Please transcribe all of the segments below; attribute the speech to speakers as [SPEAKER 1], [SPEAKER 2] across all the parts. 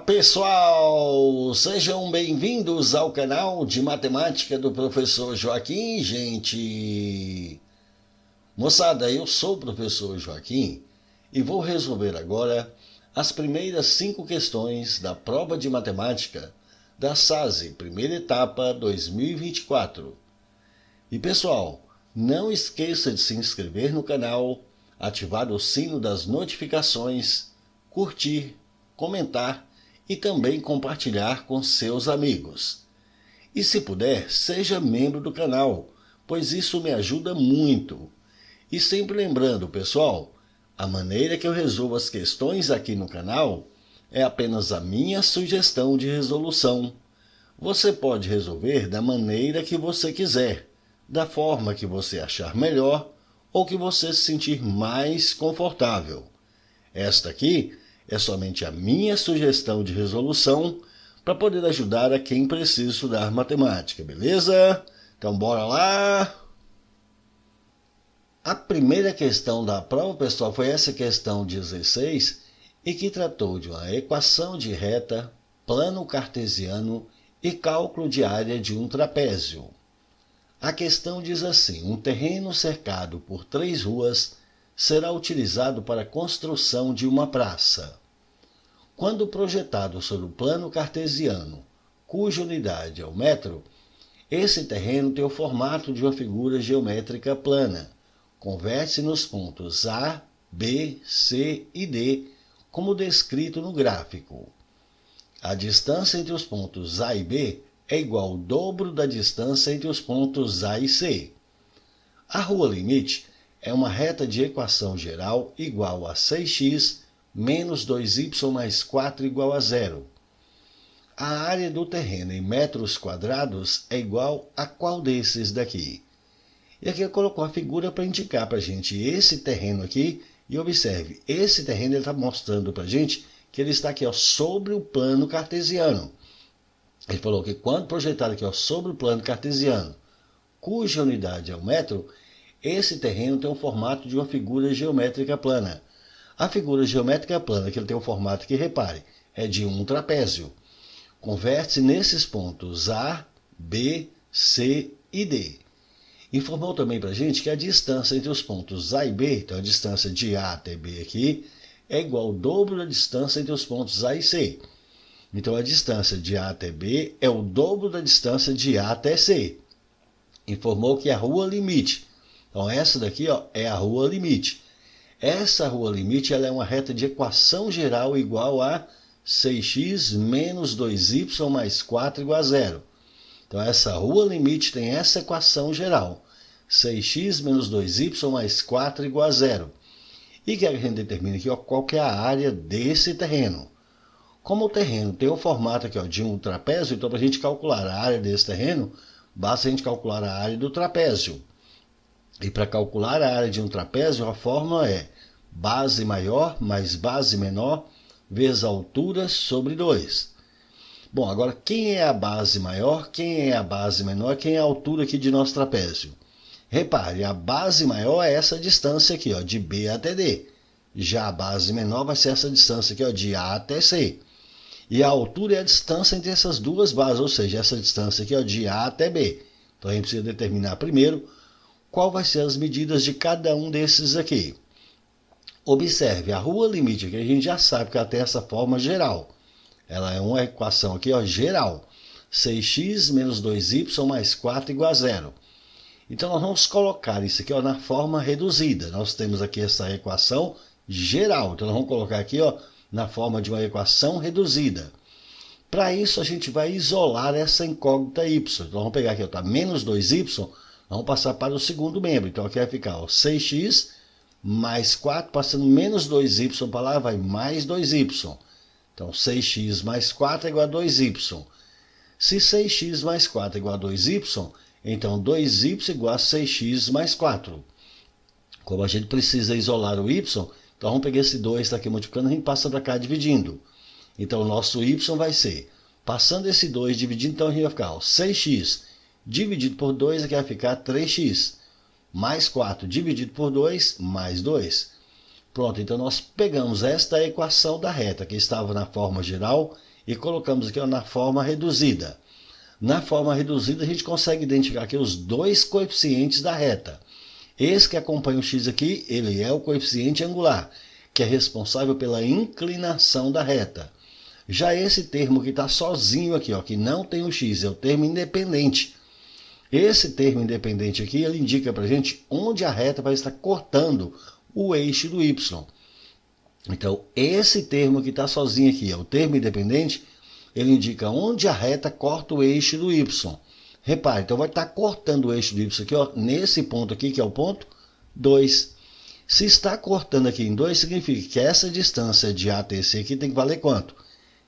[SPEAKER 1] Pessoal, sejam bem-vindos ao canal de matemática do professor Joaquim, gente. Moçada, eu sou o professor Joaquim e vou resolver agora as primeiras 5 questões da prova de matemática da SASE, primeira etapa 2024. E pessoal, não esqueça de se inscrever no canal, ativar o sino das notificações, curtir, comentar e também compartilhar com seus amigos. E se puder, seja membro do canal, pois isso me ajuda muito. E sempre lembrando, pessoal, a maneira que eu resolvo as questões aqui no canal é apenas a minha sugestão de resolução. Você pode resolver da maneira que você quiser, da forma que você achar melhor ou que você se sentir mais confortável. Esta aqui é somente a minha sugestão de resolução para poder ajudar a quem precisa estudar matemática, beleza? Então bora lá! A primeira questão da prova, pessoal, foi essa questão 16, e que tratou de uma equação de reta, plano cartesiano e cálculo de área de um trapézio. A questão diz assim: um terreno cercado por 3 ruas será utilizado para a construção de uma praça. Quando projetado sobre o plano cartesiano, cuja unidade é o metro, esse terreno tem o formato de uma figura geométrica plana. Converte-se nos pontos A, B, C e D, como descrito no gráfico. A distância entre os pontos A e B é igual ao dobro da distância entre os pontos A e C. A rua limite é uma reta de equação geral igual a 6x menos 2y mais 4 igual a 0. A área do terreno em metros quadrados é igual a qual desses daqui? E aqui eu coloco a figura para indicar para a gente esse terreno aqui. E observe, esse terreno está mostrando para a gente que ele está aqui sobre o plano cartesiano. Ele falou que quando projetado aqui sobre o plano cartesiano, cuja unidade é o metro, esse terreno tem o formato de uma figura geométrica plana. A figura geométrica plana, que ele tem o formato que, repare, é de um trapézio. Converte-se nesses pontos A, B, C e D. Informou também para a gente que a distância entre os pontos A e B, então a distância de A até B aqui, é igual ao dobro da distância entre os pontos A e C. Então a distância de A até B é o dobro da distância de A até C. Informou que a rua limite. Então essa daqui é a rua limite. Essa rua limite ela é uma reta de equação geral igual a 6x menos 2y mais 4 igual a 0. Então essa rua limite tem essa equação geral. 6x menos 2y mais 4 igual a 0. E que a gente determina aqui qual que é a área desse terreno. Como o terreno tem o formato aqui de um trapézio, então para a gente calcular a área desse terreno, basta a gente calcular a área do trapézio. E para calcular a área de um trapézio, a fórmula é base maior mais base menor vezes a altura sobre 2. Bom, agora quem é a base maior, quem é a base menor, quem é a altura aqui de nosso trapézio? Repare, a base maior é essa distância aqui, de B até D. Já a base menor vai ser essa distância aqui, de A até C. E a altura é a distância entre essas duas bases, ou seja, essa distância aqui, de A até B. Então a gente precisa determinar primeiro qual vai ser as medidas de cada um desses aqui. Observe, a rua limite aqui a gente já sabe que ela tem essa forma geral. Ela é uma equação aqui, geral. 6x menos 2y mais 4 igual a 0. Então nós vamos colocar isso aqui na forma reduzida. Nós temos aqui essa equação geral. Então nós vamos colocar aqui na forma de uma equação reduzida. Para isso a gente vai isolar essa incógnita y. Então vamos pegar aqui, menos 2y. Vamos passar para o segundo membro. Então aqui vai ficar 6x mais 4, passando menos 2y para lá, vai mais 2y. Então 6x mais 4 é igual a 2y. Se 6x mais 4 é igual a 2y, então 2y igual a 6x mais 4. Como a gente precisa isolar o y, então vamos pegar esse 2 está aqui multiplicando, a gente passa para cá dividindo. Então o nosso y vai ser, passando esse 2 dividindo, então a gente vai ficar 6x dividido por 2, aqui vai ficar 3x, mais 4 dividido por 2, mais 2. Pronto, então nós pegamos esta equação da reta, que estava na forma geral, e colocamos aqui na forma reduzida. Na forma reduzida a gente consegue identificar aqui os dois coeficientes da reta. Esse que acompanha o x aqui, ele é o coeficiente angular, que é responsável pela inclinação da reta. Já esse termo que está sozinho aqui, que não tem o x, é o termo independente. Esse termo independente aqui, ele indica para a gente onde a reta vai estar cortando o eixo do y. Então, esse termo que está sozinho aqui, é o termo independente, ele indica onde a reta corta o eixo do y. Repare, então vai estar cortando o eixo do y aqui, nesse ponto aqui, que é o ponto 2. Se está cortando aqui em 2, significa que essa distância de A até C aqui tem que valer quanto?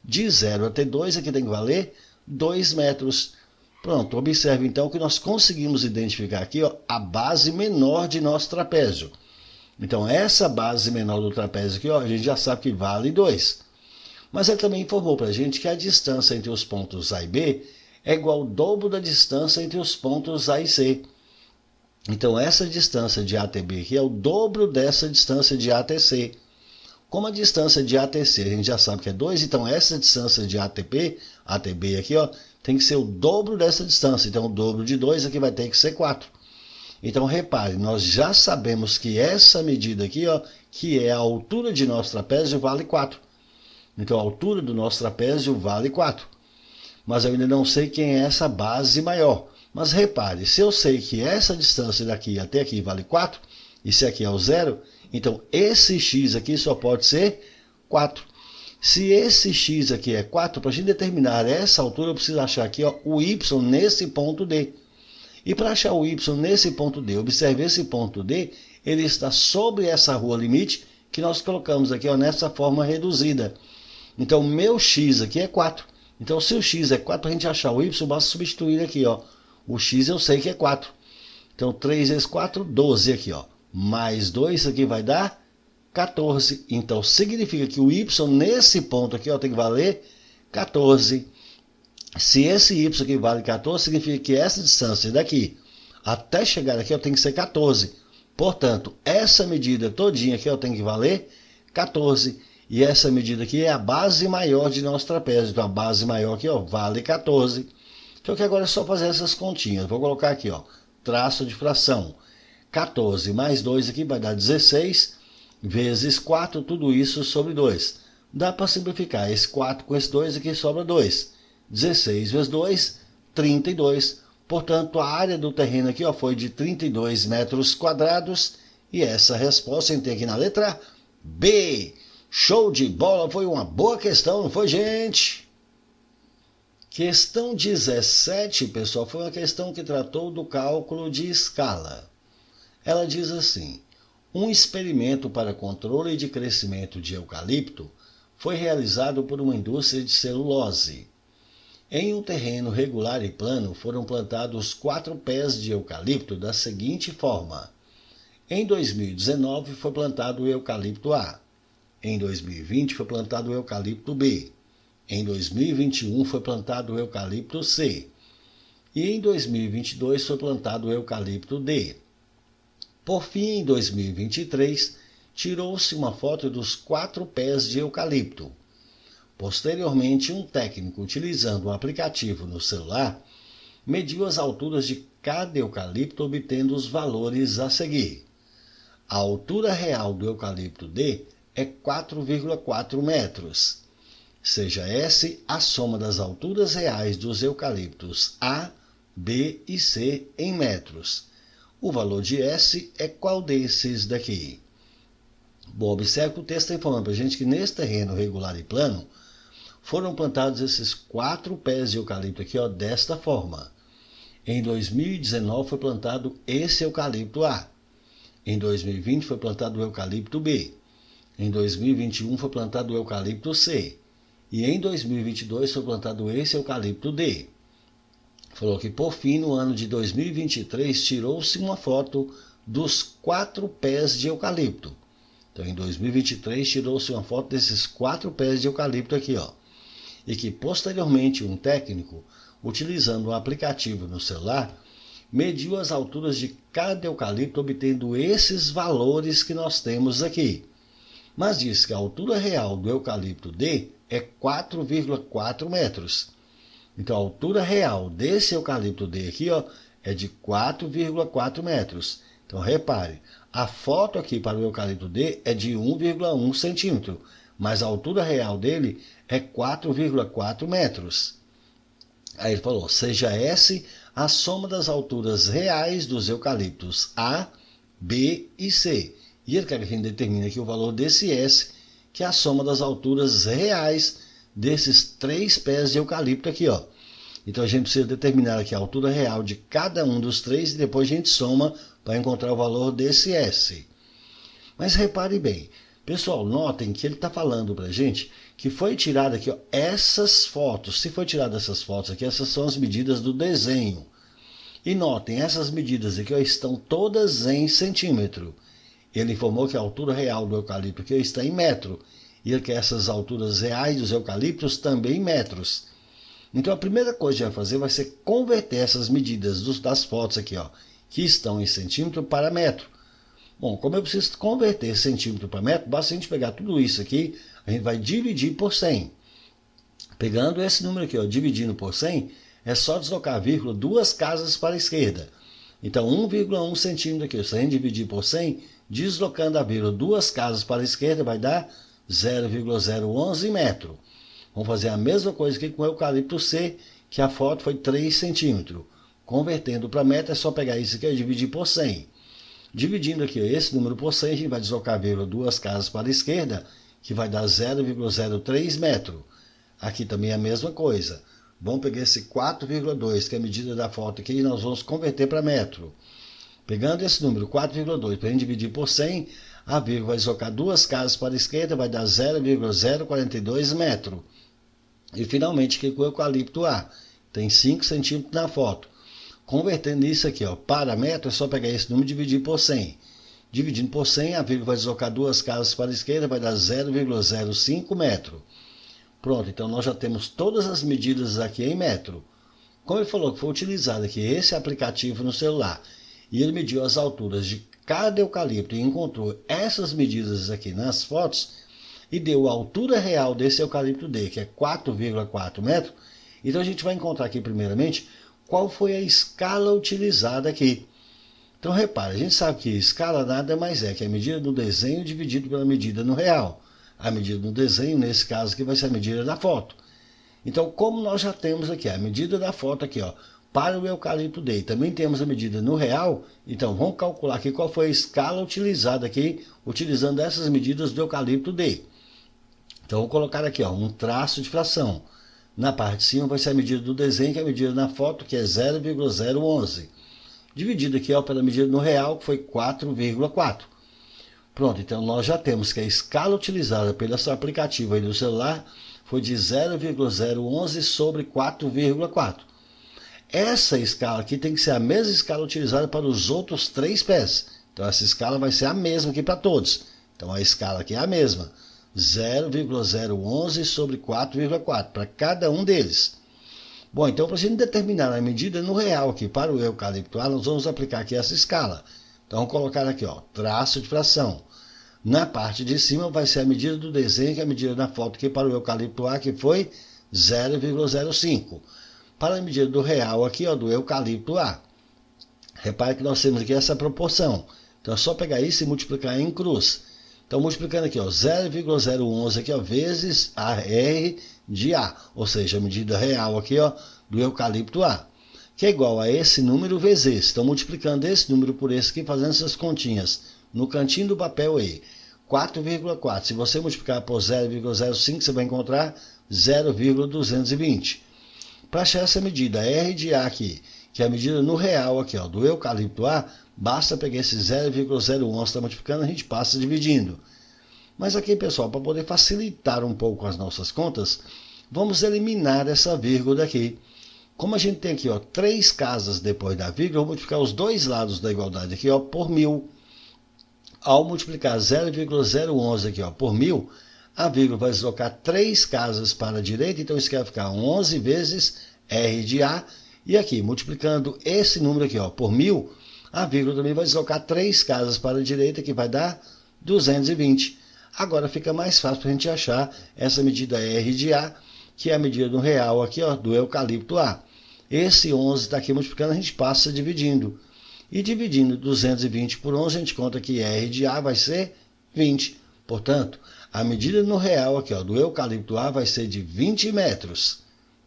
[SPEAKER 1] De 0 até 2 aqui tem que valer 2 metros. Pronto, observe então que nós conseguimos identificar aqui a base menor de nosso trapézio. Então essa base menor do trapézio aqui, a gente já sabe que vale 2. Mas ele também informou para a gente que a distância entre os pontos A e B é igual ao dobro da distância entre os pontos A e C. Então essa distância de A até B aqui é o dobro dessa distância de A até C. Como a distância de A até C a gente já sabe que é 2, então essa distância de A até B aqui, tem que ser o dobro dessa distância. Então o dobro de 2 aqui vai ter que ser 4. Então repare, nós já sabemos que essa medida aqui, que é a altura de nosso trapézio, vale 4. Então a altura do nosso trapézio vale 4. Mas eu ainda não sei quem é essa base maior. Mas repare, se eu sei que essa distância daqui até aqui vale 4, e se aqui é o 0, então esse x aqui só pode ser 4. Se esse x aqui é 4, para a gente determinar essa altura, eu preciso achar aqui o y nesse ponto D. E para achar o y nesse ponto D, observe esse ponto D, ele está sobre essa rua limite que nós colocamos aqui nessa forma reduzida. Então o meu x aqui é 4. Então se o x é 4, para a gente achar o y, basta substituir aqui. O x eu sei que é 4. Então 3 vezes 4, 12 aqui. Mais 2, isso aqui vai dar 14. Então significa que o y nesse ponto aqui tem que valer 14. Se esse y aqui vale 14, significa que essa distância daqui até chegar aqui tem que ser 14. Portanto, essa medida todinha aqui tem que valer 14. E essa medida aqui é a base maior de nosso trapézio. Então a base maior aqui vale 14. Então que agora é só fazer essas continhas. Vou colocar aqui, traço de fração. 14 mais 2 aqui vai dar 16, vezes 4, tudo isso sobre 2. Dá para simplificar. Esse 4 com esse 2 aqui sobra 2. 16 vezes 2, 32. Portanto, a área do terreno aqui foi de 32 metros quadrados. E essa resposta a gente tem aqui na letra B. Show de bola, foi uma boa questão, não foi, gente? Questão 17, pessoal, foi uma questão que tratou do cálculo de escala. Ela diz assim: um experimento para controle de crescimento de eucalipto foi realizado por uma indústria de celulose. Em um terreno regular e plano foram plantados 4 pés de eucalipto da seguinte forma. Em 2019 foi plantado o eucalipto A. Em 2020 foi plantado o eucalipto B. Em 2021 foi plantado o eucalipto C. E em 2022 foi plantado o eucalipto D. Por fim, em 2023, tirou-se uma foto dos 4 pés de eucalipto. Posteriormente, um técnico, utilizando um aplicativo no celular, mediu as alturas de cada eucalipto, obtendo os valores a seguir. A altura real do eucalipto D é 4,4 metros. Seja S a soma das alturas reais dos eucaliptos A, B e C em metros. O valor de S é qual desses daqui? Bom, observe que o texto está informando para a gente que nesse terreno regular e plano foram plantados esses 4 pés de eucalipto aqui, desta forma. Em 2019 foi plantado esse eucalipto A. Em 2020 foi plantado o eucalipto B. Em 2021 foi plantado o eucalipto C. E em 2022 foi plantado esse eucalipto D. Falou que, por fim, no ano de 2023, tirou-se uma foto dos 4 pés de eucalipto. Então, em 2023, tirou-se uma foto desses 4 pés de eucalipto aqui, E que, posteriormente, um técnico, utilizando um aplicativo no celular, mediu as alturas de cada eucalipto, obtendo esses valores que nós temos aqui. mas diz que a altura real do eucalipto D é 4,4 metros. Então a altura real desse eucalipto D aqui, ó, é de 4,4 metros. Então repare, a foto aqui para o eucalipto D é de 1,1 centímetro, mas a altura real dele é 4,4 metros. Aí ele falou, seja S a soma das alturas reais dos eucaliptos A, B e C. E ele quer que a gente determine aqui o valor desse S, que é a soma das alturas reais desses 3 pés de eucalipto aqui, ó. Então a gente precisa determinar aqui a altura real de cada um dos 3 e depois a gente soma para encontrar o valor desse S. Mas repare bem, pessoal, notem que ele está falando para a gente que foi tirado aqui, ó, essas fotos. Se foi tirado essas fotos aqui, essas são as medidas do desenho. E notem, essas medidas aqui, ó, estão todas em centímetro. Ele informou que a altura real do eucalipto aqui está em metro. E ele quer essas alturas reais dos eucaliptos também em metros. Então a primeira coisa que a gente vai fazer vai ser converter essas medidas das fotos aqui, ó, que estão em centímetro para metro. Bom, como eu preciso converter centímetro para metro, basta a gente pegar tudo isso aqui, a gente vai dividir por 100. Pegando esse número aqui, ó, dividindo por 100, é só deslocar a vírgula 2 casas para a esquerda. Então 1,1 centímetro aqui, se a gente dividir por 100, deslocando a vírgula 2 casas para a esquerda, vai dar 0,011 metro. Vamos fazer a mesma coisa aqui com o eucalipto C, que a foto foi 3 centímetros. Convertendo para metro, é só pegar isso aqui e dividir por 100. Dividindo aqui esse número por 100, a gente vai deslocar a vírgula 2 casas para a esquerda, que vai dar 0,03 metro. Aqui também é a mesma coisa. Vamos pegar esse 4,2, que é a medida da foto aqui, e nós vamos converter para metro. Pegando esse número 4,2 para a gente dividir por 100, a vírgula vai deslocar 2 casas para a esquerda, vai dar 0,042 metro. E finalmente aqui com o eucalipto A, tem 5 centímetros na foto. Convertendo isso aqui, ó, para metro, é só pegar esse número e dividir por 100. Dividindo por 100, a vírgula vai deslocar 2 casas para a esquerda, vai dar 0,05 metro. Pronto, então nós já temos todas as medidas aqui em metro. Como ele falou que foi utilizado aqui esse aplicativo no celular, e ele mediu as alturas de cada eucalipto e encontrou essas medidas aqui nas fotos, e deu a altura real desse eucalipto D, que é 4,4 metros, então a gente vai encontrar aqui primeiramente qual foi a escala utilizada aqui. Então repare, a gente sabe que escala nada mais é que a medida do desenho dividido pela medida no real. A medida do desenho, nesse caso aqui, vai ser a medida da foto. Então, como nós já temos aqui a medida da foto aqui, ó, para o eucalipto D, também temos a medida no real, então vamos calcular aqui qual foi a escala utilizada aqui, utilizando essas medidas do eucalipto D. Então, vou colocar aqui, ó, um traço de fração. Na parte de cima vai ser a medida do desenho, que é a medida na foto, que é 0,011. Dividido aqui, ó, pela medida no real, que foi 4,4. Pronto, então nós já temos que a escala utilizada pelo seu aplicativo aí do celular foi de 0,011 sobre 4,4. Essa escala aqui tem que ser a mesma escala utilizada para os outros 3 pés. Então essa escala vai ser a mesma aqui para todos. Então a escala aqui é a mesma. 0,011 sobre 4,4 para cada um deles. Bom, então para a gente determinar a medida no real aqui para o eucalipto A, nós vamos aplicar aqui essa escala. Então vamos colocar aqui, ó, traço de fração. Na parte de cima vai ser a medida do desenho, que é a medida da foto aqui para o eucalipto A, que foi 0,05. Para a medida do real aqui, ó, do eucalipto A. Repare que nós temos aqui essa proporção. Então é só pegar isso e multiplicar em cruz. Então multiplicando aqui, ó, 0,011 aqui, ó, vezes a R de A, ou seja, a medida real aqui, ó, do eucalipto A, que é igual a esse número vezes esse. Então multiplicando esse número por esse aqui, fazendo essas continhas no cantinho do papel aí, 4,4. Se você multiplicar por 0,05, você vai encontrar 0,220. Para achar essa medida R de A aqui, que é a medida no real aqui, ó, do eucalipto A, basta pegar esse 0,011, está multiplicando, a gente passa dividindo. Mas aqui, pessoal, para poder facilitar um pouco as nossas contas, vamos eliminar essa vírgula aqui. Como a gente tem aqui, ó, 3 casas depois da vírgula, eu vou multiplicar os dois lados da igualdade aqui, ó, por 1000. Ao multiplicar 0,011 aqui, ó, por 1000, a vírgula vai deslocar 3 casas para a direita, então isso quer ficar 11 vezes R de A. E aqui, multiplicando esse número aqui, ó, por 1000, a vírgula também vai deslocar 3 casas para a direita, que vai dar 220. Agora fica mais fácil para a gente achar essa medida R de A, que é a medida do real aqui, ó, do eucalipto A. Esse 11 está aqui multiplicando, a gente passa dividindo. E dividindo 220 por 11, a gente conta que R de A vai ser 20. Portanto, a medida no real aqui, ó, do eucalipto A vai ser de 20 metros.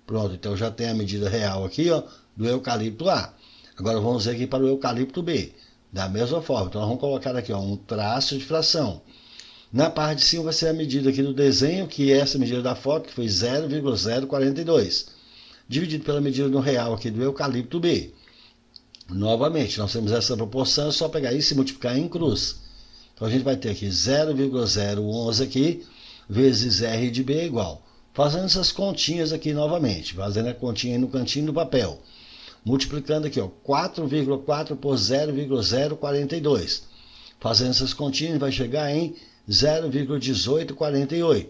[SPEAKER 1] Pronto, então já tem a medida real aqui, ó, do eucalipto A. Agora vamos ver aqui para o eucalipto B. Da mesma forma, então nós vamos colocar aqui, ó, um traço de fração. Na parte de cima vai ser a medida aqui do desenho, que é essa medida da foto, que foi 0,042. Dividido pela medida no real aqui do eucalipto B. Novamente, nós temos essa proporção, é só pegar isso e multiplicar em cruz. Então a gente vai ter aqui 0,011 aqui, vezes R de B é igual. Fazendo essas continhas aqui novamente, fazendo a continha aí no cantinho do papel. Multiplicando aqui, ó, 4,4 por 0,042. Fazendo essas continhas vai chegar em 0,1848.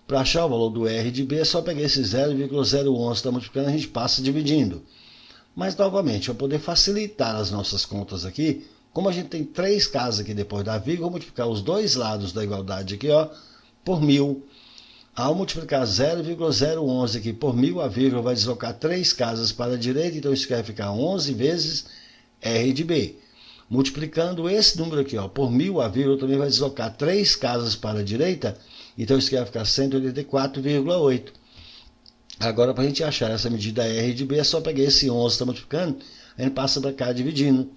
[SPEAKER 1] Para achar o valor do R de B, é só pegar esse 0,011, está multiplicando, a gente passa dividindo. Mas, novamente, para poder facilitar as nossas contas aqui, como a gente tem 3 casas aqui depois da vírgula, vou multiplicar os dois lados da igualdade aqui, ó, por 1000. Ao multiplicar 0,011 aqui por 1000, a vírgula vai deslocar 3 casas para a direita, então isso vai ficar 11 vezes R de B. Multiplicando esse número aqui, ó, por 1000, a vírgula também vai deslocar 3 casas para a direita, então isso aqui vai ficar 184,8. Agora, para a gente achar essa medida R de B, é só pegar esse 11, está multiplicando, a gente passa para cá dividindo.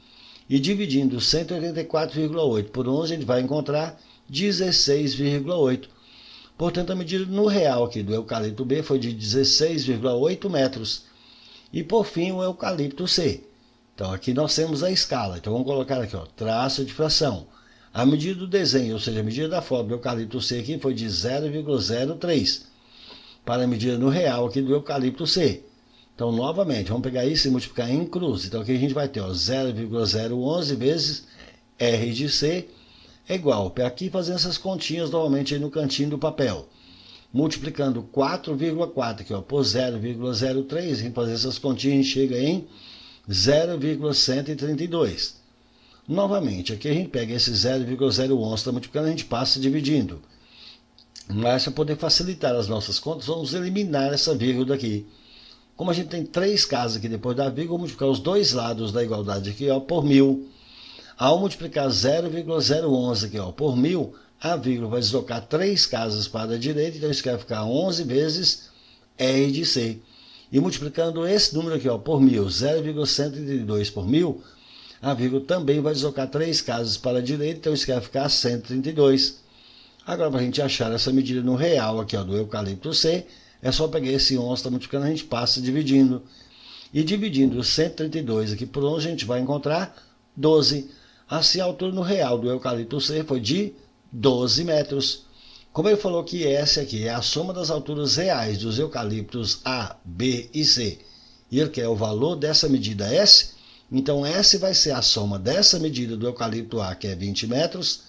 [SPEAKER 1] E dividindo 184,8 por 11, a gente vai encontrar 16,8. Portanto, a medida no real aqui do eucalipto B foi de 16,8 metros. E, por fim, o eucalipto C. Então, aqui nós temos a escala. Então, vamos colocar aqui, ó, traço de fração. A medida do desenho, ou seja, a medida da foto do eucalipto C aqui foi de 0,03. Para a medida no real aqui do eucalipto C. Então, novamente, vamos pegar isso e multiplicar em cruz. Então, aqui a gente vai ter 0,011 vezes R de C é igual. Aqui fazendo essas continhas novamente aí no cantinho do papel. Multiplicando 4,4 aqui, ó, por 0,03, a gente fazer essas continhas chega em 0,132. Novamente, aqui a gente pega esse 0,011, está multiplicando, a gente passa dividindo. Mas para poder facilitar as nossas contas, vamos eliminar essa vírgula daqui. Como a gente tem 3 casas aqui depois da vírgula, vou multiplicar os dois lados da igualdade aqui, ó, por 1000. Ao multiplicar 0,011 aqui, ó, por 1000, a vírgula vai deslocar 3 casas para a direita, então isso vai ficar 11 vezes R de C. E multiplicando esse número aqui, ó, por 1000, 0,132 por 1000, a vírgula também vai deslocar 3 casas para a direita, então isso vai ficar 132. Agora, para a gente achar essa medida no real aqui, ó, do eucalipto C, é só pegar esse 11, está multiplicando, a gente passa dividindo. E dividindo 132 aqui por 11, a gente vai encontrar 12. Assim, a altura no real do eucalipto C foi de 12 metros. Como ele falou que essa aqui é a soma das alturas reais dos eucaliptos A, B e C, e ele quer o valor dessa medida S, então S vai ser a soma dessa medida do eucalipto A, que é 20 metros,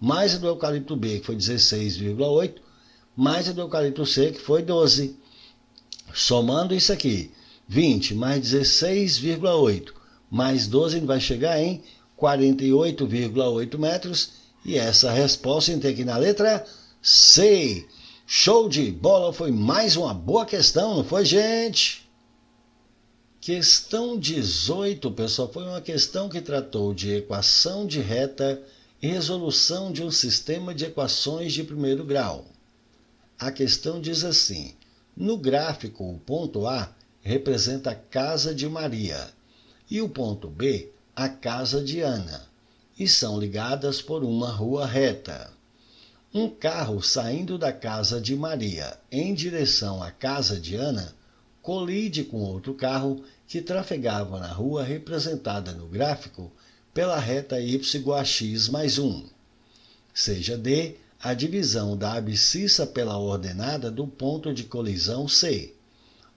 [SPEAKER 1] mais a do eucalipto B, que foi 16,8, mais a do eucalipto C, que foi 12. Somando isso aqui, 20 mais 16,8 mais 12, a gente vai chegar em 48,8 metros. E essa resposta a gente tem aqui na letra C. Show de bola! Foi mais uma boa questão, não foi, gente? Questão 18, pessoal, foi uma questão que tratou de equação de reta e resolução de um sistema de equações de primeiro grau. A questão diz assim: no gráfico, o ponto A representa a casa de Maria e o ponto B, a casa de Ana, e são ligadas por uma rua reta. Um carro saindo da casa de Maria em direção à casa de Ana colide com outro carro que trafegava na rua representada no gráfico pela reta y igual a x mais 1. Seja D a divisão da abscissa pela ordenada do ponto de colisão C.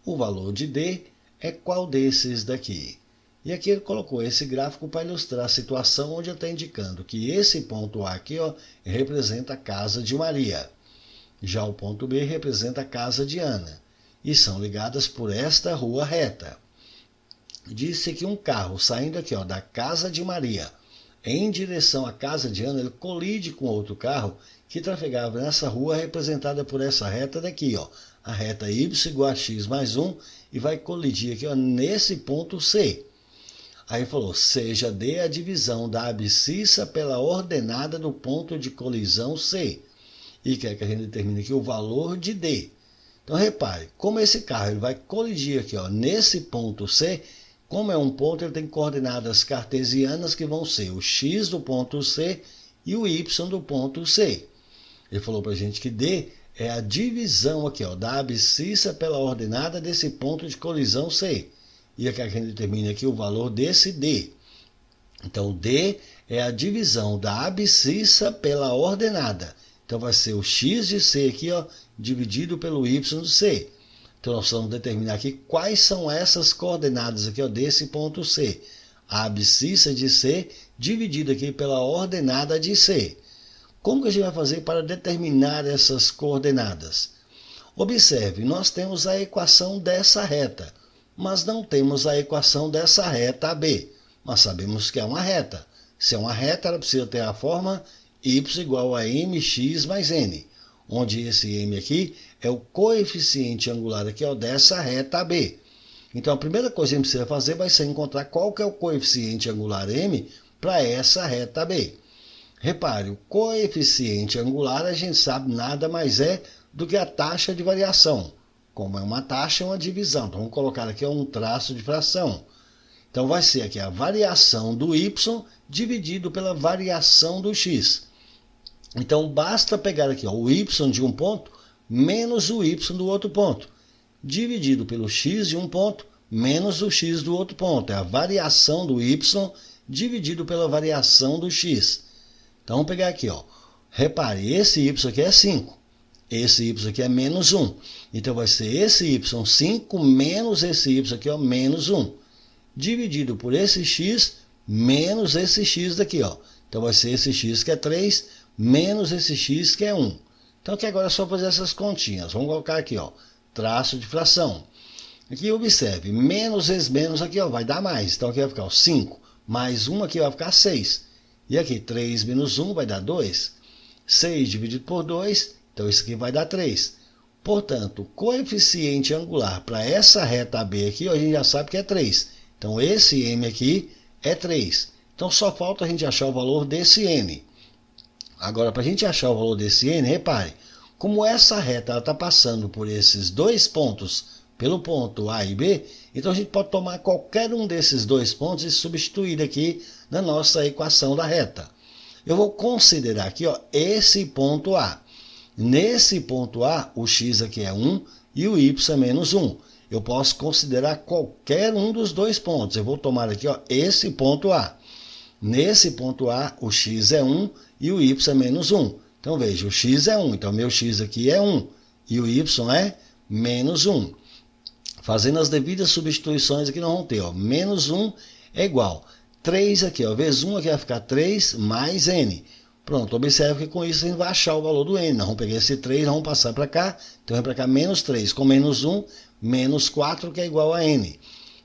[SPEAKER 1] O valor de D é qual desses daqui? E aqui ele colocou esse gráfico para ilustrar a situação onde ele está indicando que esse ponto A aqui, ó, representa a casa de Maria. Já o ponto B representa a casa de Ana. E são ligadas por esta rua reta. Disse que um carro saindo aqui, ó, da casa de Maria em direção à casa de Ana, ele colide com outro carro que trafegava nessa rua representada por essa reta daqui, ó, a reta y igual a x mais 1, e vai colidir aqui, ó, nesse ponto C. Aí falou, seja D a divisão da abscissa pela ordenada do ponto de colisão C. E quer que a gente determine aqui o valor de D. Então repare, como esse carro ele vai colidir aqui, ó, nesse ponto C, como é um ponto, ele tem coordenadas cartesianas que vão ser o x do ponto C e o y do ponto C. Ele falou para a gente que D é a divisão aqui, ó, da abscissa pela ordenada desse ponto de colisão C. E aqui a gente determina aqui o valor desse D. Então, D é a divisão da abscissa pela ordenada. Então, vai ser o x de C aqui, ó, dividido pelo y de C. Então, nós vamos determinar aqui quais são essas coordenadas aqui, ó, desse ponto C. A abscissa de C dividida aqui pela ordenada de C. Como que a gente vai fazer para determinar essas coordenadas? Observe, nós temos a equação dessa reta, mas não temos a equação dessa reta AB. Mas sabemos que é uma reta. Se é uma reta, ela precisa ter a forma y igual a mx mais n, onde esse m aqui é o coeficiente angular aqui, ó, dessa reta AB. Então, a primeira coisa que a gente precisa fazer vai ser encontrar qual que é o coeficiente angular m para essa reta AB. Repare, o coeficiente angular a gente sabe nada mais é do que a taxa de variação. Como é uma taxa, é uma divisão. Então, vamos colocar aqui um traço de fração. Então, vai ser aqui a variação do y dividido pela variação do x. Então, basta pegar aqui, ó, o y de um ponto menos o y do outro ponto, dividido pelo x de um ponto menos o x do outro ponto. É a variação do y dividido pela variação do x. Então, vamos pegar aqui, ó. Repare, esse y aqui é 5. Esse y aqui é menos 1. Então, vai ser esse y 5 menos esse y aqui, ó, menos 1. Dividido por esse x menos esse x daqui, ó. Então, vai ser esse x que é 3 menos esse x que é 1. Então, aqui agora é só fazer essas continhas. Vamos colocar aqui, ó, traço de fração. Aqui, observe, menos esse menos aqui, ó, vai dar mais. Então, aqui vai ficar ó, 5, mais 1 aqui vai ficar 6. E aqui, 3 menos 1 vai dar 2. 6 dividido por 2, então isso aqui vai dar 3. Portanto, o coeficiente angular para essa reta AB aqui, ó, a gente já sabe que é 3. Então, esse m aqui é 3. Então, só falta a gente achar o valor desse n. Agora, para a gente achar o valor desse n, repare, como essa reta está passando por esses dois pontos, pelo ponto A e B, então a gente pode tomar qualquer um desses dois pontos e substituir aqui na nossa equação da reta. Eu vou considerar aqui, ó, esse ponto A. Nesse ponto A, o x aqui é 1 e o y é menos 1. Eu posso considerar qualquer um dos dois pontos. Eu vou tomar aqui, ó, esse ponto A. Nesse ponto A, o x é 1 e o y é menos 1. Então, veja, o x é 1, então meu x aqui é 1 e o y é menos 1. Fazendo as devidas substituições aqui, nós vamos ter, ó, menos 1 é igual 3 aqui, ó, vezes 1 aqui vai ficar 3 mais n. Pronto, observe que com isso a gente vai achar o valor do n. Nós vamos pegar esse 3, nós vamos passar para cá, então vai para cá menos 3. Com menos 1, menos 4, que é igual a n.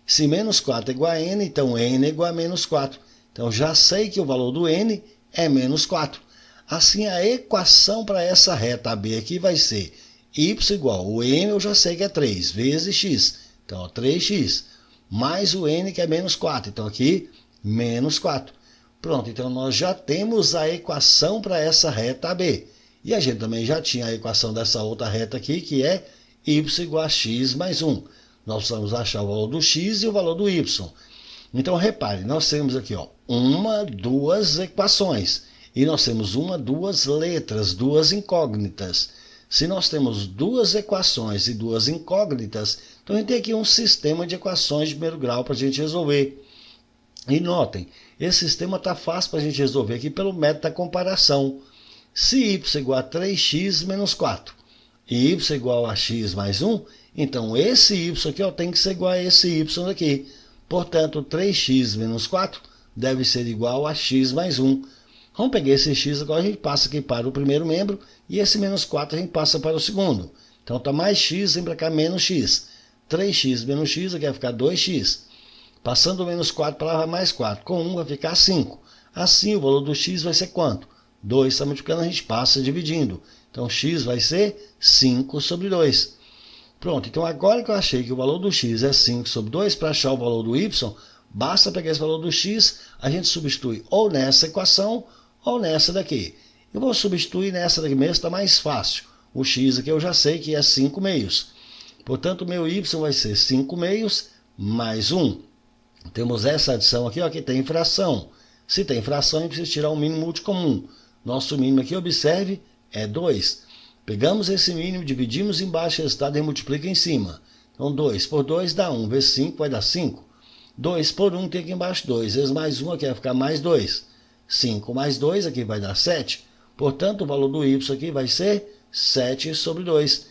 [SPEAKER 1] Se menos 4 é igual a n, então n é igual a menos 4. Então já sei que o valor do n é menos 4. Assim, a equação para essa reta AB aqui vai ser y igual, o m eu já sei que é 3, vezes x. Então, ó, 3x, mais o n que é menos 4. Então, aqui, menos 4. Pronto, então nós já temos a equação para essa reta AB. E a gente também já tinha a equação dessa outra reta aqui, que é y igual a x mais 1. Nós precisamos achar o valor do x e o valor do y. Então, repare, nós temos aqui, ó, duas equações. E nós temos duas letras, duas incógnitas. Se nós temos duas equações e duas incógnitas, então a gente tem aqui um sistema de equações de primeiro grau para a gente resolver. E notem, esse sistema está fácil para a gente resolver aqui pelo método da comparação. Se y igual a 3x menos 4 e y igual a x mais 1, então esse y aqui, ó, tem que ser igual a esse y aqui. Portanto, 3x menos 4 deve ser igual a x mais 1. Vamos pegar esse x agora, a gente passa aqui para o primeiro membro, e esse menos 4 a gente passa para o segundo. Então, está mais x, vem para cá menos x. 3x menos x, aqui vai ficar 2x. Passando o menos 4 para lá, vai mais 4. Com 1 vai ficar 5. Assim, o valor do x vai ser quanto? 2 está multiplicando, a gente passa dividindo. Então, x vai ser 5 sobre 2. Pronto, então agora que eu achei que o valor do x é 5 sobre 2, para achar o valor do y, basta pegar esse valor do x, a gente substitui ou nessa equação ou nessa daqui. Eu vou substituir nessa daqui mesmo, está mais fácil. O x aqui eu já sei que é 5 meios. Portanto, o meu y vai ser 5 meios mais 1. Temos essa adição aqui, ó, que tem fração. Se tem fração, a gente precisa tirar um mínimo multicomum. Nosso mínimo aqui, observe, é 2. Pegamos esse mínimo, dividimos embaixo o resultado e multiplica em cima. Então, 2 por 2 dá 1, vezes 5 vai dar 5. 2 por 1 tem aqui embaixo 2, vezes mais 1 aqui vai ficar mais 2. 5 mais 2 aqui vai dar 7. Portanto, o valor do y aqui vai ser 7 sobre 2.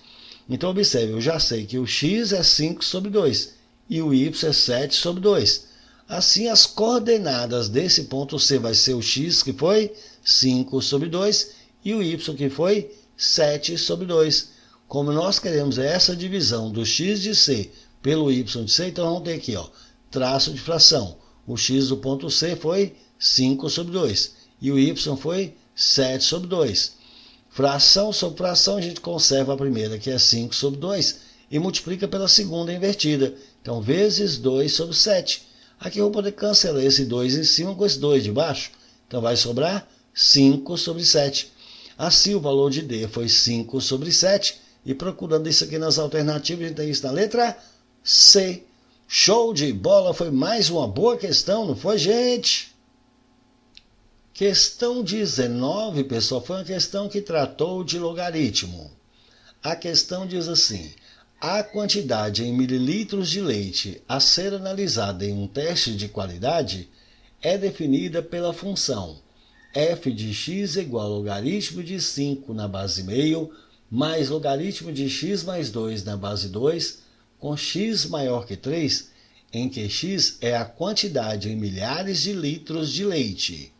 [SPEAKER 1] Então, observe, eu já sei que o x é 5 sobre 2 e o y é 7 sobre 2. Assim, as coordenadas desse ponto C vai ser o x, que foi 5 sobre 2, e o y, que foi 7 sobre 2. Como nós queremos essa divisão do x de C pelo y de C, então vamos ter aqui, ó, traço de fração. O x do ponto C foi 5 sobre 2 e o y foi 7 sobre 2. Fração sobre fração, a gente conserva a primeira, que é 5 sobre 2, e multiplica pela segunda invertida. Então, vezes 2 sobre 7. Aqui eu vou poder cancelar esse 2 em cima com esse 2 de baixo. Então, vai sobrar 5 sobre 7. Assim, o valor de D foi 5 sobre 7. E procurando isso aqui nas alternativas, a gente tem isso na letra C. Show de bola! Foi mais uma boa questão, não foi, gente? Questão 19, pessoal, foi uma questão que tratou de logaritmo. A questão diz assim: a quantidade em mililitros de leite a ser analisada em um teste de qualidade é definida pela função f de x igual ao logaritmo de 5 na base meio mais logaritmo de x mais 2 na base 2, com x maior que 3, em que x é a quantidade em milhares de litros de leite.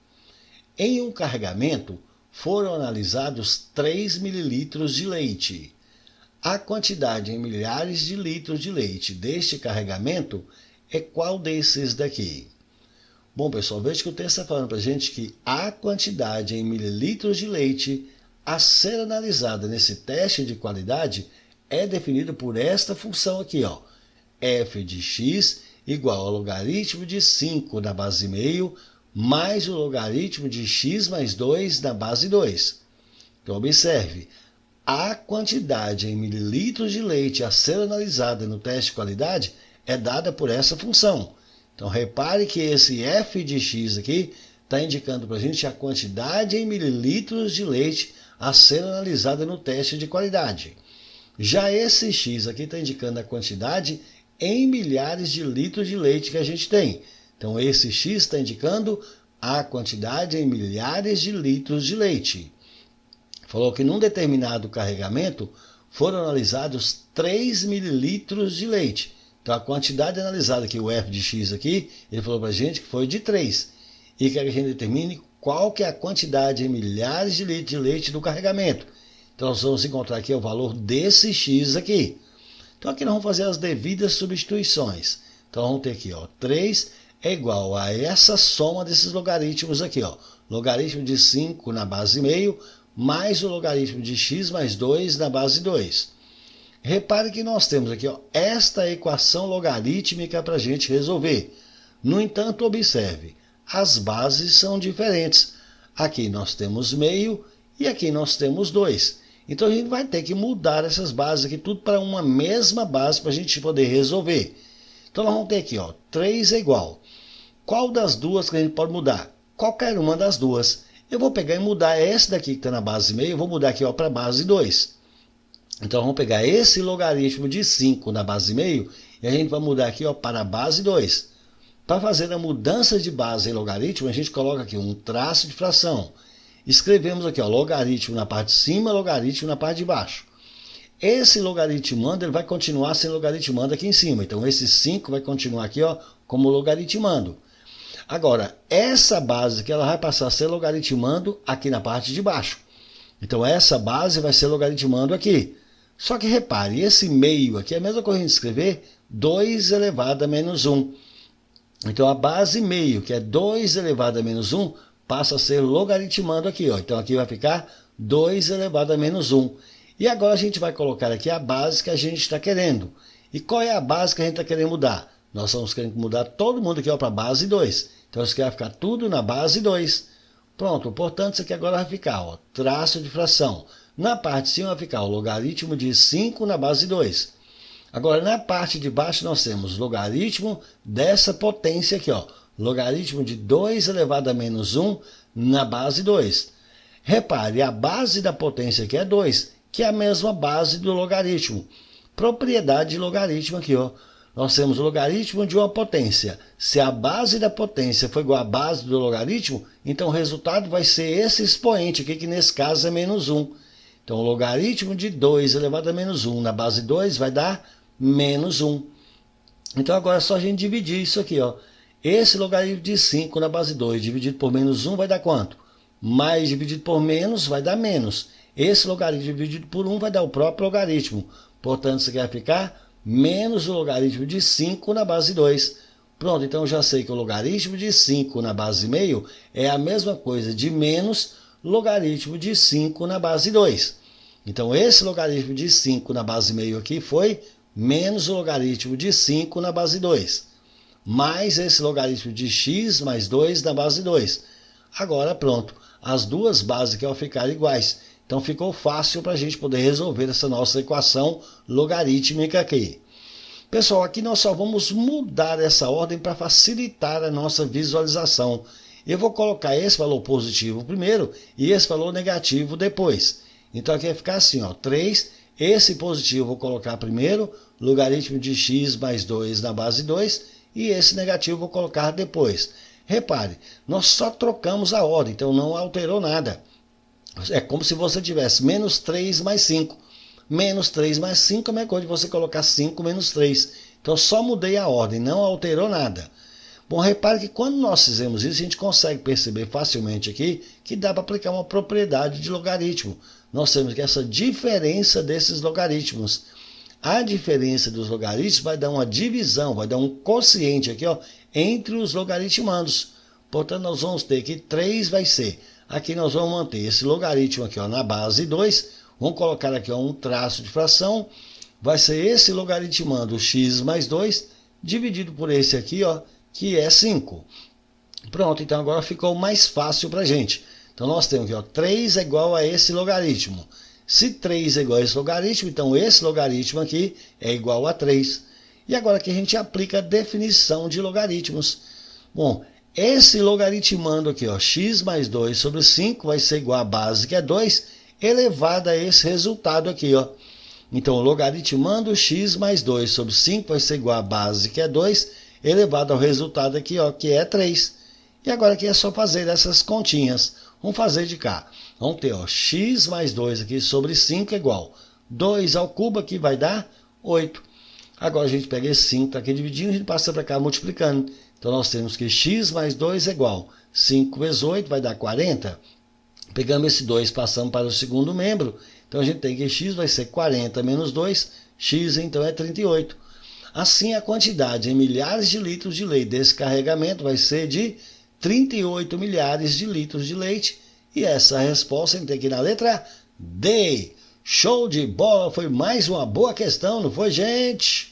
[SPEAKER 1] Em um carregamento, foram analisados 3 mililitros de leite. A quantidade em milhares de litros de leite deste carregamento é qual desses daqui? Bom, pessoal, veja que o texto está falando para a gente que a quantidade em mililitros de leite a ser analisada nesse teste de qualidade é definida por esta função aqui, ó, f de x igual ao logaritmo de 5 na base meio mais o logaritmo de x mais 2 na base 2. Então, observe, a quantidade em mililitros de leite a ser analisada no teste de qualidade é dada por essa função. Então, repare que esse f de x aqui está indicando para a gente a quantidade em mililitros de leite a ser analisada no teste de qualidade. Já esse x aqui está indicando a quantidade em milhares de litros de leite que a gente tem. Então, esse x está indicando a quantidade em milhares de litros de leite. Falou que num determinado carregamento foram analisados 3 mililitros de leite. Então, a quantidade analisada aqui, o f de x aqui, ele falou para a gente que foi de 3. E quer que a gente determine qual que é a quantidade em milhares de litros de leite do carregamento. Então, nós vamos encontrar aqui o valor desse x aqui. Então, aqui nós vamos fazer as devidas substituições. Então, vamos ter aqui, ó, 3 é igual a essa soma desses logaritmos aqui, ó. Logaritmo de 5 na base meio, mais o logaritmo de x mais 2 na base 2. Repare que nós temos aqui, ó, esta equação logarítmica para a gente resolver. No entanto, observe, as bases são diferentes. Aqui nós temos meio e aqui nós temos 2. Então, a gente vai ter que mudar essas bases aqui, tudo para uma mesma base para a gente poder resolver. Então, nós vamos ter aqui, ó, 3 é igual. Qual das duas que a gente pode mudar? Qualquer uma das duas. Eu vou pegar e mudar essa daqui que está na base meio, eu vou mudar aqui para a base 2. Então, vamos pegar esse logaritmo de 5 na base meio e a gente vai mudar aqui, ó, para a base 2. Para fazer a mudança de base em logaritmo, a gente coloca aqui um traço de fração. Escrevemos aqui, ó, logaritmo na parte de cima, logaritmo na parte de baixo. Esse logaritmando ele vai continuar sendo logaritmando aqui em cima. Então, esse 5 vai continuar aqui, ó, como logaritmando. Agora, essa base aqui ela vai passar a ser logaritmando aqui na parte de baixo. Então, essa base vai ser logaritmando aqui. Só que repare, esse meio aqui é a mesma coisa que a gente escrever 2 elevado a menos 1. Então, a base meio, que é 2 elevado a menos 1, passa a ser logaritmando aqui, ó. Então aqui vai ficar 2 elevado a menos 1. E agora a gente vai colocar aqui a base que a gente está querendo. E qual é a base que a gente está querendo mudar? Nós estamos querendo mudar todo mundo aqui para a base 2. Então isso aqui vai ficar tudo na base 2. Pronto, portanto isso aqui agora vai ficar, ó, traço de fração. Na parte de cima vai ficar o logaritmo de 5 na base 2. Agora na parte de baixo nós temos logaritmo dessa potência aqui, ó. Logaritmo de 2 elevado a menos 1 na base 2. Repare, a base da potência aqui é 2, que é a mesma base do logaritmo. Propriedade de logaritmo aqui, ó. Nós temos o logaritmo de uma potência. Se a base da potência for igual à base do logaritmo, então o resultado vai ser esse expoente aqui, que nesse caso é menos 1. Então o logaritmo de 2 elevado a menos 1 na base 2 vai dar menos 1. Então agora é só a gente dividir isso aqui, ó. Esse logaritmo de 5 na base 2 dividido por menos 1 vai dar quanto? Mais dividido por menos vai dar menos. Esse logaritmo dividido por 1 vai dar o próprio logaritmo. Portanto, isso aqui vai ficar menos o logaritmo de 5 na base 2. Pronto, então eu já sei que o logaritmo de 5 na base meio é a mesma coisa de menos logaritmo de 5 na base 2. Então esse logaritmo de 5 na base meio aqui foi menos o logaritmo de 5 na base 2. Mais esse logaritmo de x mais 2 na base 2. Agora pronto, as duas bases aqui vão ficar iguais. Então ficou fácil para a gente poder resolver essa nossa equação logarítmica aqui. Pessoal, aqui nós só vamos mudar essa ordem para facilitar a nossa visualização. Eu vou colocar esse valor positivo primeiro e esse valor negativo depois. Então aqui vai ficar assim, ó, 3, esse positivo eu vou colocar primeiro, logaritmo de x mais 2 na base 2, e esse negativo eu vou colocar depois. Repare, nós só trocamos a ordem, então não alterou nada. É como se você tivesse menos 3 mais 5. Menos 3 mais 5 é a mesma coisa de você colocar 5 menos 3. Então só mudei a ordem, não alterou nada. Bom, repare que quando nós fizemos isso, a gente consegue perceber facilmente aqui que dá para aplicar uma propriedade de logaritmo. Nós temos que essa diferença desses logaritmos. A diferença dos logaritmos vai dar uma divisão, vai dar um quociente aqui, ó, entre os logaritmandos. Portanto, nós vamos ter que 3 vai ser. Aqui nós vamos manter esse logaritmo aqui, ó, na base 2. Vamos colocar aqui, ó, um traço de fração. Vai ser esse logaritmando x mais 2 dividido por esse aqui, ó, que é 5. Pronto, então agora ficou mais fácil para a gente. Então nós temos aqui, ó, 3 é igual a esse logaritmo. Se 3 é igual a esse logaritmo, então esse logaritmo aqui é igual a 3. E agora aqui a gente aplica a definição de logaritmos. Bom, esse logaritmando aqui, ó, x mais 2 sobre 5 vai ser igual a base, que é 2, elevado a esse resultado aqui, ó. Então, logaritmando x mais 2 sobre 5 vai ser igual a base, que é 2, elevado ao resultado aqui, ó, que é 3. E agora aqui é só fazer essas continhas. Vamos fazer de cá. Vamos ter, ó, x mais 2 aqui sobre 5 é igual. 2 ao cubo aqui vai dar 8. Agora a gente pega esse 5, está aqui dividindo, a gente passa para cá multiplicando. Então nós temos que x mais 2 é igual. 5 vezes 8 vai dar 40. Pegamos esse 2, passamos para o segundo membro. Então a gente tem que x vai ser 40 menos 2. X então é 38. Assim a quantidade em milhares de litros de leite desse carregamento vai ser de 38 milhares de litros de leite. E essa resposta a gente tem que ir na letra D. Show de bola! Foi mais uma boa questão, não foi, gente?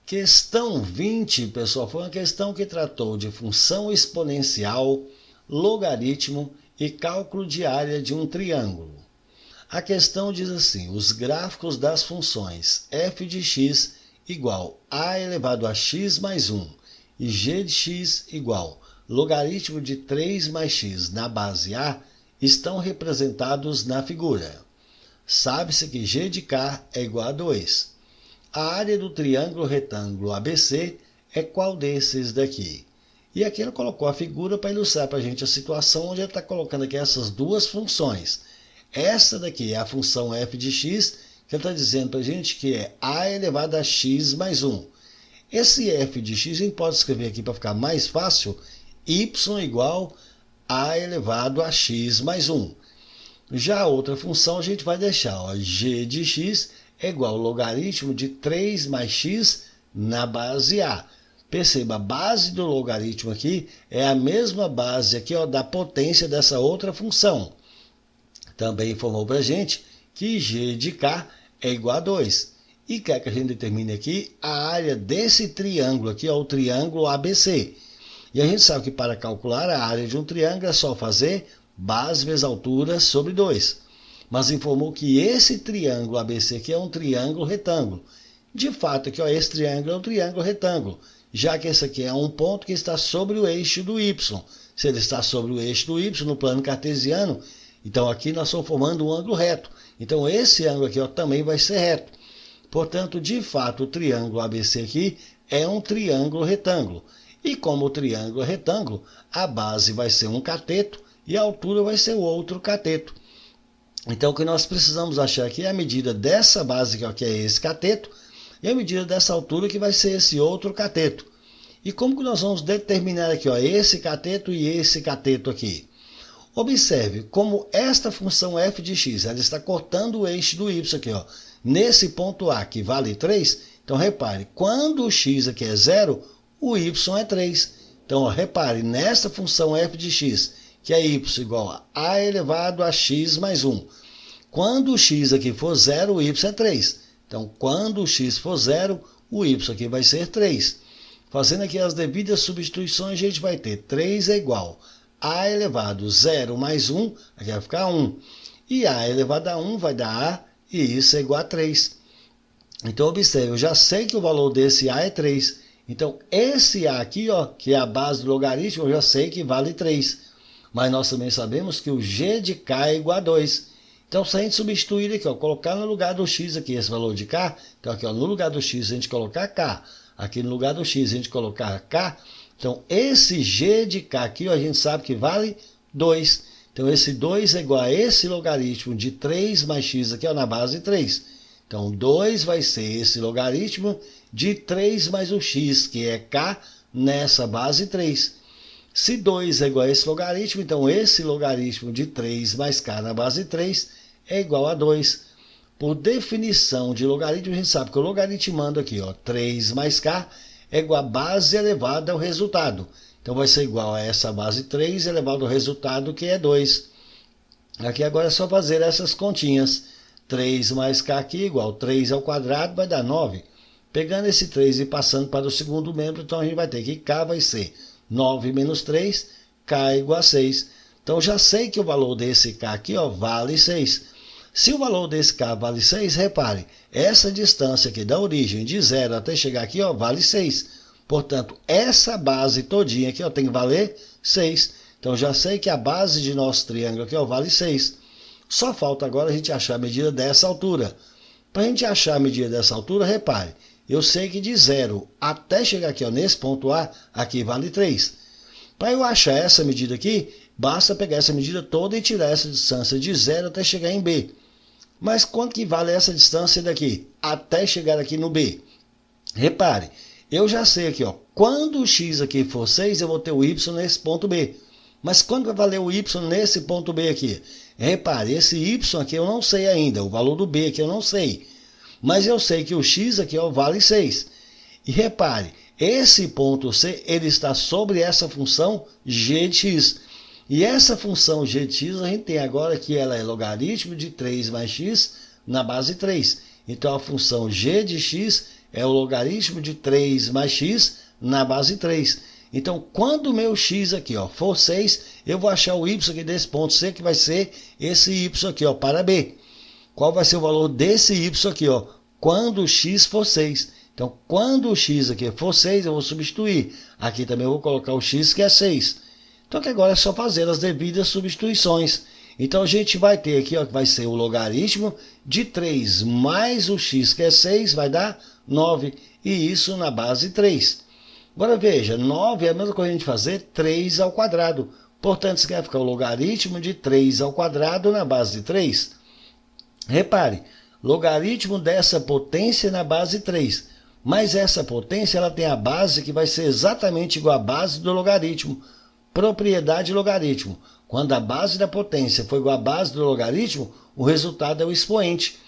[SPEAKER 1] Questão 20, pessoal, foi uma questão que tratou de função exponencial, logaritmo e cálculo de área de um triângulo. A questão diz assim: os gráficos das funções f de x igual a elevado a x mais 1 e g de x igual logaritmo de 3 mais x na base A estão representados na figura. Sabe-se que g de k é igual a 2. A área do triângulo retângulo ABC é qual desses daqui? E aqui ele colocou a figura para ilustrar para a gente a situação onde ele está colocando aqui essas duas funções. Essa daqui é a função f de x, que ele está dizendo para a gente que é a elevado a x mais 1. Esse f de x a gente pode escrever aqui para ficar mais fácil, y igual a elevado a x mais 1. Já a outra função a gente vai deixar, ó, g de x é igual ao logaritmo de 3 mais x na base A. Perceba, a base do logaritmo aqui é a mesma base aqui, ó, da potência dessa outra função. Também informou para a gente que g de k é igual a 2. E quer que a gente determine aqui a área desse triângulo aqui, ó, o triângulo ABC. E a gente sabe que para calcular a área de um triângulo é só fazer base vezes altura sobre 2. Mas informou que esse triângulo ABC aqui é um triângulo retângulo. De fato, aqui, ó, esse triângulo é um triângulo retângulo, já que esse aqui é um ponto que está sobre o eixo do y. Se ele está sobre o eixo do y no plano cartesiano, então aqui nós estamos formando um ângulo reto. Então esse ângulo aqui, ó, também vai ser reto. Portanto, de fato, o triângulo ABC aqui é um triângulo retângulo. E como o triângulo é retângulo, a base vai ser um cateto e a altura vai ser o outro cateto. Então, o que nós precisamos achar aqui é a medida dessa base, que é esse cateto, e a medida dessa altura, que vai ser esse outro cateto. E como que nós vamos determinar aqui, ó, esse cateto e esse cateto aqui? Observe como esta função f de x, ela está cortando o eixo do y aqui, ó, nesse ponto A, que vale 3. Então, repare, quando o x aqui é 0, o y é 3. Então, ó, repare, nesta função f de x, que é y igual a elevado a x mais 1. Quando o x aqui for 0, o y é 3. Então, quando o x for 0, o y aqui vai ser 3. Fazendo aqui as devidas substituições, a gente vai ter 3 é igual a elevado a 0 mais 1, aqui vai ficar 1. E a elevado a 1 vai dar a, e isso é igual a 3. Então, observe, eu já sei que o valor desse a é 3. Então, esse a aqui, ó, que é a base do logaritmo, eu já sei que vale 3. Mas nós também sabemos que o g de k é igual a 2. Então, se a gente substituir aqui, ó, colocar no lugar do x aqui esse valor de k, então aqui, ó, no lugar do x a gente colocar k, aqui no lugar do x a gente colocar k, então esse g de k aqui, ó, a gente sabe que vale 2. Então, esse 2 é igual a esse logaritmo de 3 mais x aqui, ó, na base 3. Então, 2 vai ser esse logaritmo de 3 mais o x, que é k, nessa base 3. Se 2 é igual a esse logaritmo, então esse logaritmo de 3 mais k na base 3 é igual a 2. Por definição de logaritmo, a gente sabe que o logaritmando aqui, ó, 3 mais k é igual a base elevada ao resultado. Então vai ser igual a essa base 3 elevado ao resultado, que é 2. Aqui agora é só fazer essas continhas. 3 mais k aqui igual a 3 ao quadrado vai dar 9. Pegando esse 3 e passando para o segundo membro, então a gente vai ter que k vai ser 9 menos 3, k é igual a 6. Então, já sei que o valor desse k aqui, ó, vale 6. Se o valor desse k vale 6, repare, essa distância aqui da origem de 0 até chegar aqui, ó, vale 6. Portanto, essa base todinha aqui, ó, tem que valer 6. Então, já sei que a base de nosso triângulo aqui, ó, vale 6. Só falta agora a gente achar a medida dessa altura. Para a gente achar a medida dessa altura, repare, eu sei que de 0 até chegar aqui, ó, nesse ponto A, aqui vale 3. Para eu achar essa medida aqui, basta pegar essa medida toda e tirar essa distância de 0 até chegar em B. Mas quanto que vale essa distância daqui, até chegar aqui no B? Repare, eu já sei aqui, ó, quando o x aqui for 6, eu vou ter o y nesse ponto B. Mas quanto vai valer o y nesse ponto B aqui? Repare, esse y aqui eu não sei ainda, o valor do B aqui eu não sei. Mas eu sei que o x aqui, ó, vale 6. E repare, esse ponto C, ele está sobre essa função g de x. E essa função g de x, a gente tem agora que ela é logaritmo de 3 mais x na base 3. Então, a função g de x é o logaritmo de 3 mais x na base 3. Então, quando o meu x aqui, ó, for 6, eu vou achar o y aqui desse ponto C, que vai ser esse y aqui, ó, para B. Qual vai ser o valor desse y aqui, ó, quando o x for 6? Então, quando o x aqui for 6, eu vou substituir. Aqui também eu vou colocar o x, que é 6. Então, aqui agora é só fazer as devidas substituições. Então, a gente vai ter aqui, ó, que vai ser o logaritmo de 3 mais o x, que é 6, vai dar 9. E isso na base 3. Agora, veja, 9 é a mesma coisa a gente fazer 3 ao quadrado. Portanto, isso vai ficar o logaritmo de 3 ao quadrado na base de 3. Repare, logaritmo dessa potência na base 3. Mas essa potência, ela tem a base que vai ser exatamente igual à base do logaritmo. Propriedade logaritmo. Quando a base da potência for igual à base do logaritmo, o resultado é o expoente.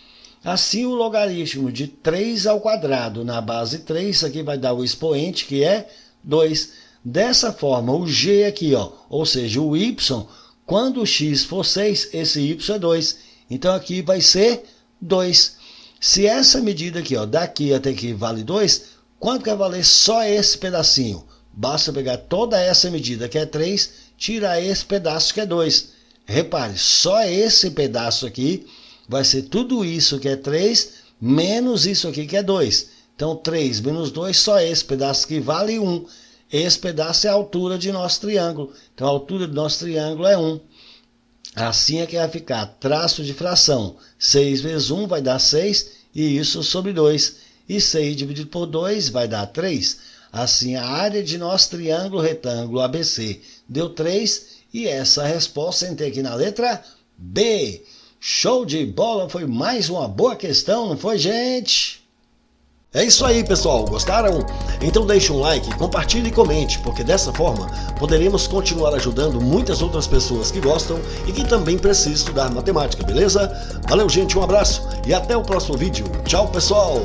[SPEAKER 1] Assim, o logaritmo de 3 ao quadrado na base 3, isso aqui vai dar o expoente, que é 2. Dessa forma, o g aqui, ó, ou seja, o y, quando o x for 6, esse y é 2. Então, aqui vai ser 2. Se essa medida aqui, ó, daqui até aqui vale 2, quanto quer valer só esse pedacinho? Basta pegar toda essa medida, que é 3, tirar esse pedaço, que é 2. Repare, só esse pedaço aqui vai ser tudo isso, que é 3, menos isso aqui, que é 2. Então, 3 menos 2, só esse pedaço que vale 1. Esse pedaço é a altura de nosso triângulo. Então, a altura do nosso triângulo é 1. Assim é que vai ficar traço de fração. 6 vezes 1 vai dar 6, e isso sobre 2. E 6 dividido por 2 vai dar 3. Assim, a área de nosso triângulo retângulo ABC deu 3, e essa é a resposta entrei aqui na letra B. Show de bola, foi mais uma boa questão, não foi, gente? É isso aí, pessoal, gostaram? Então deixe um like, compartilhe e comente, porque dessa forma poderemos continuar ajudando muitas outras pessoas que gostam e que também precisam estudar matemática, beleza? Valeu, gente, um abraço e até o próximo vídeo. Tchau, pessoal!